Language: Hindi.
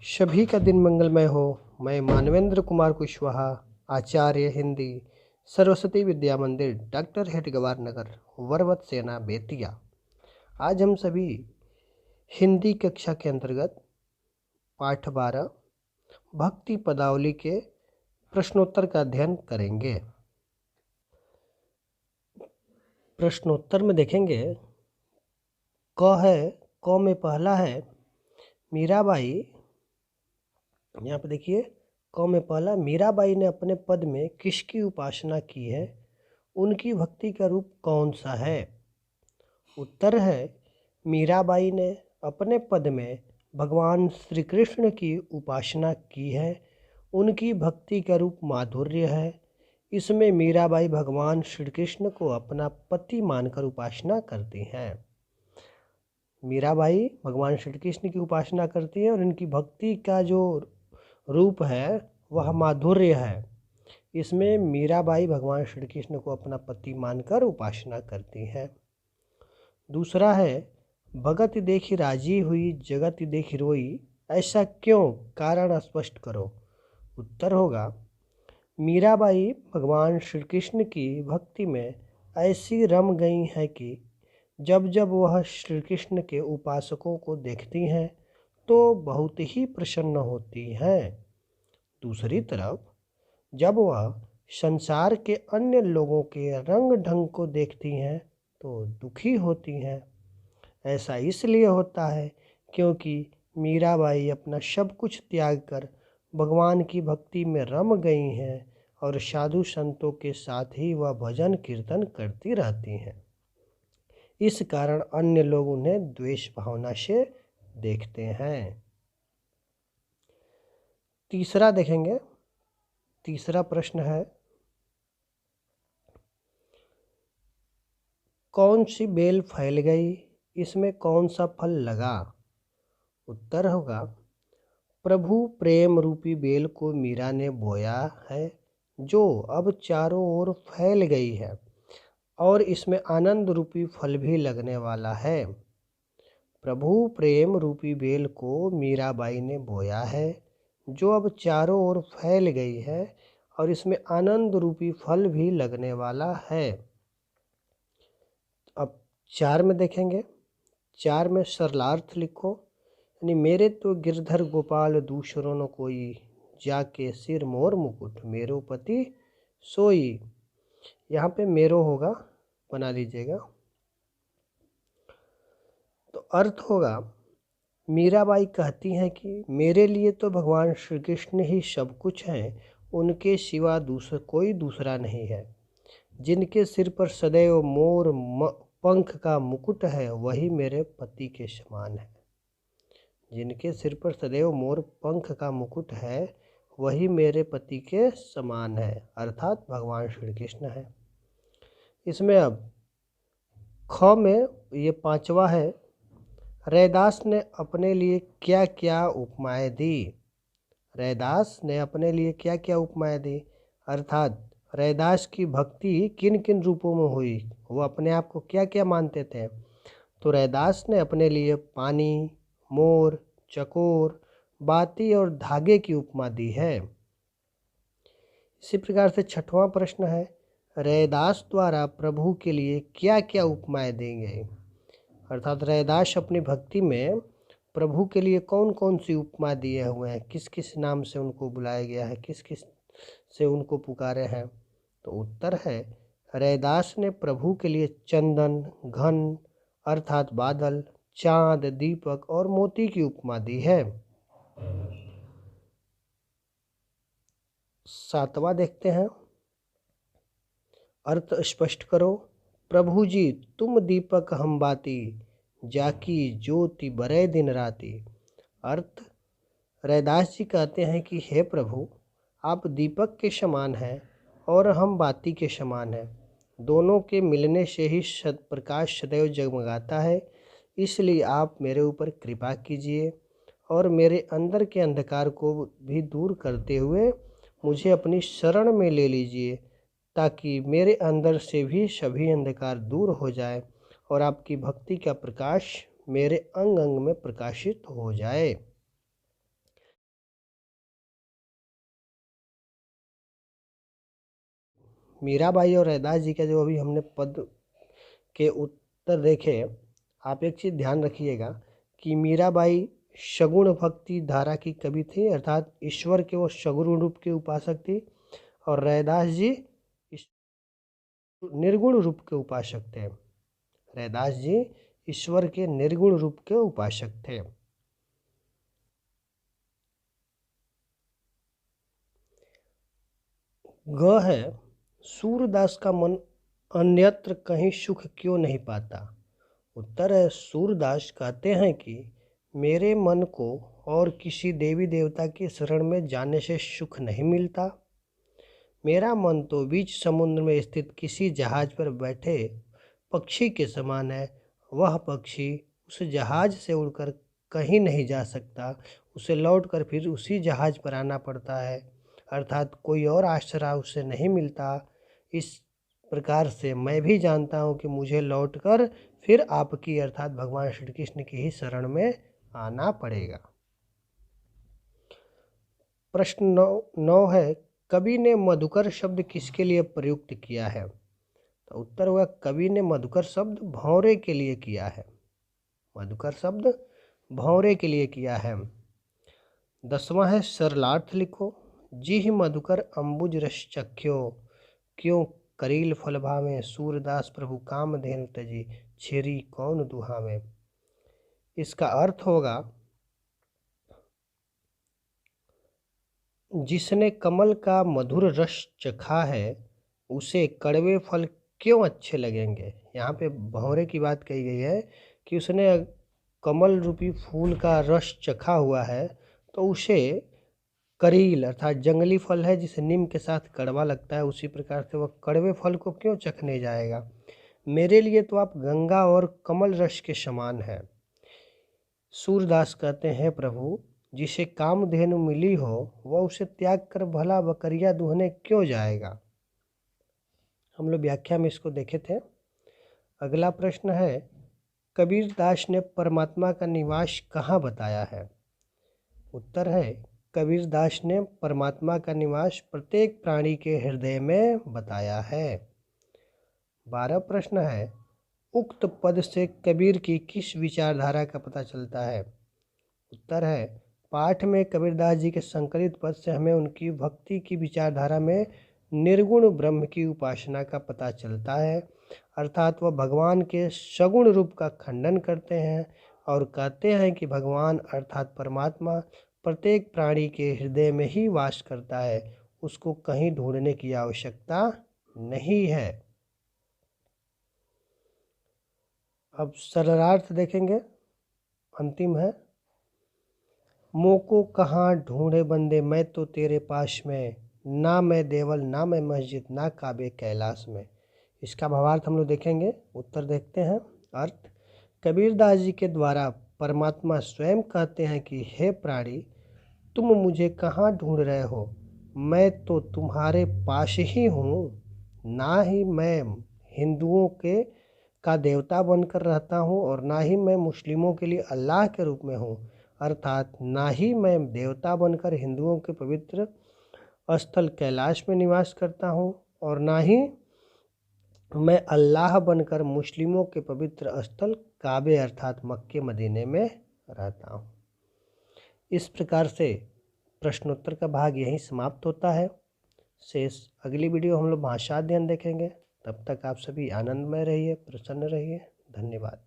सभी का दिन मंगलमय हो। मैं मानवेंद्र कुमार कुशवाहा, आचार्य हिंदी, सरस्वती विद्या मंदिर, डॉक्टर हेडगेवार नगर, वरवत सेना, बेतिया। आज हम सभी हिंदी कक्षा के अंतर्गत पाठ 12 भक्ति पदावली के प्रश्नोत्तर का अध्ययन करेंगे। प्रश्नोत्तर में देखेंगे, क में पहला है मीराबाई। यहाँ पे देखिए, क में पहला, मीराबाई ने अपने पद में किसकी उपासना की है? उनकी भक्ति का रूप कौन सा है? उत्तर है, मीराबाई ने अपने पद में भगवान श्री कृष्ण की उपासना की है। उनकी भक्ति का रूप माधुर्य है। इसमें मीराबाई भगवान श्री कृष्ण को अपना पति मानकर उपासना करती हैं। मीराबाई भगवान श्री कृष्ण की उपासना करती हैं और इनकी भक्ति का जो रूप है वह माधुर्य है। इसमें मीराबाई भगवान श्री कृष्ण को अपना पति मानकर उपासना करती हैं। दूसरा है, भगत देखी राजी हुई, जगत देखी रोई, ऐसा क्यों? कारण स्पष्ट करो। उत्तर होगा, मीराबाई भगवान श्री कृष्ण की भक्ति में ऐसी रम गई हैं कि जब जब वह श्री कृष्ण के उपासकों को देखती हैं तो बहुत ही प्रसन्न होती हैं। दूसरी तरफ जब वह संसार के अन्य लोगों के रंग ढंग को देखती हैं तो दुखी होती हैं। ऐसा इसलिए होता है क्योंकि मीराबाई अपना सब कुछ त्याग कर भगवान की भक्ति में रम गई हैं और साधु संतों के साथ ही वह भजन कीर्तन करती रहती हैं। इस कारण अन्य लोग उन्हें द्वेष भावना से देखते हैं। तीसरा देखेंगे, तीसरा प्रश्न है, कौन सी बेल फैल गई, इसमें कौन सा फल लगा? उत्तर होगा, प्रभु प्रेम रूपी बेल को मीरा ने बोया है जो अब चारों ओर फैल गई है और इसमें आनंद रूपी फल भी लगने वाला है। प्रभु प्रेम रूपी बेल को मीराबाई ने बोया है जो अब चारों ओर फैल गई है और इसमें आनंद रूपी फल भी लगने वाला है। अब 4 में देखेंगे, 4 में सरलार्थ लिखो, यानी मेरे तो गिरधर गोपाल दूसरों न कोई, जाके सिर मोर मुकुट मेरो पति सोई। यहाँ पे मेरो होगा, बना लीजिएगा। तो अर्थ होगा, मीराबाई कहती हैं कि मेरे लिए तो भगवान श्री कृष्ण ही सब कुछ हैं, उनके सिवा कोई दूसरा नहीं है। जिनके सिर पर सदैव मोर पंख का मुकुट है वही मेरे पति के समान है। जिनके सिर पर सदैव मोर पंख का मुकुट है वही मेरे पति के समान है, अर्थात भगवान श्री कृष्ण है। इसमें अब ख में ये 5वां है, रैदास ने अपने लिए क्या क्या उपमाएं दी? रैदास ने अपने लिए क्या क्या उपमाएं दी, अर्थात रैदास की भक्ति किन किन रूपों में हुई, वो अपने आप को क्या क्या मानते थे? तो रैदास ने अपने लिए पानी, मोर, चकोर, बाती और धागे की उपमा दी है। इसी प्रकार से 6वां प्रश्न है, रैदास द्वारा प्रभु के लिए क्या क्या उपमाएं दी गई? अर्थात रैदास अपनी भक्ति में प्रभु के लिए कौन कौन सी उपमा दिए हुए हैं, किस किस नाम से उनको बुलाया गया है, किस किस से उनको पुकारे हैं? तो उत्तर है, रैदास ने प्रभु के लिए चंदन, घन अर्थात बादल, चांद, दीपक और मोती की उपमा दी है। 7वां देखते हैं, अर्थ स्पष्ट करो। प्रभु जी तुम दीपक हम बाती, जाकी ज्योति बरे दिन राती। अर्थ, रैदास जी कहते हैं कि हे प्रभु, आप दीपक के समान हैं और हम बाती के समान हैं। दोनों के मिलने से ही प्रकाश सदैव जगमगाता है। इसलिए आप मेरे ऊपर कृपा कीजिए और मेरे अंदर के अंधकार को भी दूर करते हुए मुझे अपनी शरण में ले लीजिए, ताकि मेरे अंदर से भी सभी अंधकार दूर हो जाए और आपकी भक्ति का प्रकाश मेरे अंग अंग में प्रकाशित हो जाए। मीराबाई और रैदास जी का जो अभी हमने पद के उत्तर देखे, आप एक चीज़ ध्यान रखिएगा कि मीराबाई सगुण भक्ति धारा की कवि थी, अर्थात ईश्वर के वो सगुण रूप के उपासक थी, और रैदास जी निर्गुण रूप के उपासक थे। रैदास जी ईश्वर के निर्गुण रूप के उपासक थे। ग है, सूरदास का मन अन्यत्र कहीं सुख क्यों नहीं पाता। उत्तर है, सूरदास कहते हैं कि मेरे मन को और किसी देवी देवता की शरण में जाने से सुख नहीं मिलता। मेरा मन तो बीच समुद्र में स्थित किसी जहाज पर बैठे पक्षी के समान है। वह पक्षी उस जहाज से उड़कर कहीं नहीं जा सकता, उसे लौटकर फिर उसी जहाज पर आना पड़ता है, अर्थात कोई और आश्रय उसे नहीं मिलता। इस प्रकार से मैं भी जानता हूँ कि मुझे लौटकर फिर आपकी अर्थात भगवान श्री कृष्ण की ही शरण में आना पड़ेगा। प्रश्न 9 है, कवि ने मधुकर शब्द किसके लिए प्रयुक्त किया है। तो उत्तर हुआ, कवि ने मधुकर शब्द भौरे के लिए किया है। मधुकर शब्द भौरे के लिए किया है। 10वां है, सरलार्थ लिखो। जी मधुकर अंबुज रस चख्यो, क्यों करील फल भावे, सूरदास प्रभु कामधेनु तजी, छेरी कौन दुहा में। इसका अर्थ होगा, जिसने कमल का मधुर रस चखा है उसे कड़वे फल क्यों अच्छे लगेंगे। यहाँ पे भौरे की बात कही गई है कि उसने कमल रूपी फूल का रस चखा हुआ है तो उसे करील अर्थात जंगली फल है जिसे नीम के साथ कड़वा लगता है, उसी प्रकार से वह कड़वे फल को क्यों चखने जाएगा। मेरे लिए तो आप गंगा और कमल रस के समान हैं। सूरदास कहते हैं, प्रभु जिसे कामधेनु मिली हो वह उसे त्याग कर भला बकरिया दूहने क्यों जाएगा। हम लोग व्याख्या में इसको देखे थे। अगला प्रश्न है, कबीरदास ने परमात्मा का निवास कहाँ बताया है। उत्तर है, कबीरदास ने परमात्मा का निवास प्रत्येक प्राणी के हृदय में बताया है। 12 प्रश्न है, उक्त पद से कबीर की किस विचारधारा का पता चलता है। उत्तर है, पाठ में कबीरदास जी के संकलित पद से हमें उनकी भक्ति की विचारधारा में निर्गुण ब्रह्म की उपासना का पता चलता है, अर्थात वह भगवान के सगुण रूप का खंडन करते हैं और कहते हैं कि भगवान अर्थात परमात्मा प्रत्येक प्राणी के हृदय में ही वास करता है, उसको कहीं ढूंढने की आवश्यकता नहीं है। अब सरलार्थ देखेंगे, अंतिम है। मोको कहाँ ढूंढे बंदे मैं तो तेरे पास में, ना मैं देवल ना मैं मस्जिद ना काबे कैलाश में। इसका भावार्थ हम लोग देखेंगे। उत्तर देखते हैं। अर्थ, कबीरदास जी के द्वारा परमात्मा स्वयं कहते हैं कि हे प्राणी, तुम मुझे कहाँ ढूंढ रहे हो, मैं तो तुम्हारे पास ही हूँ। ना ही मैं हिंदुओं के का देवता बनकर रहता हूँ और ना ही मैं मुस्लिमों के लिए अल्लाह के रूप में हूँ, अर्थात ना ही मैं देवता बनकर हिंदुओं के पवित्र स्थल कैलाश में निवास करता हूँ और ना ही मैं अल्लाह बनकर मुस्लिमों के पवित्र स्थल काबे अर्थात मक्के मदीने में रहता हूँ। इस प्रकार से प्रश्नोत्तर का भाग यहीं समाप्त होता है। शेष अगली वीडियो हम लोग भाषा अध्ययन देखेंगे। तब तक आप सभी आनंदमय रहिए, प्रसन्न रहिए। धन्यवाद।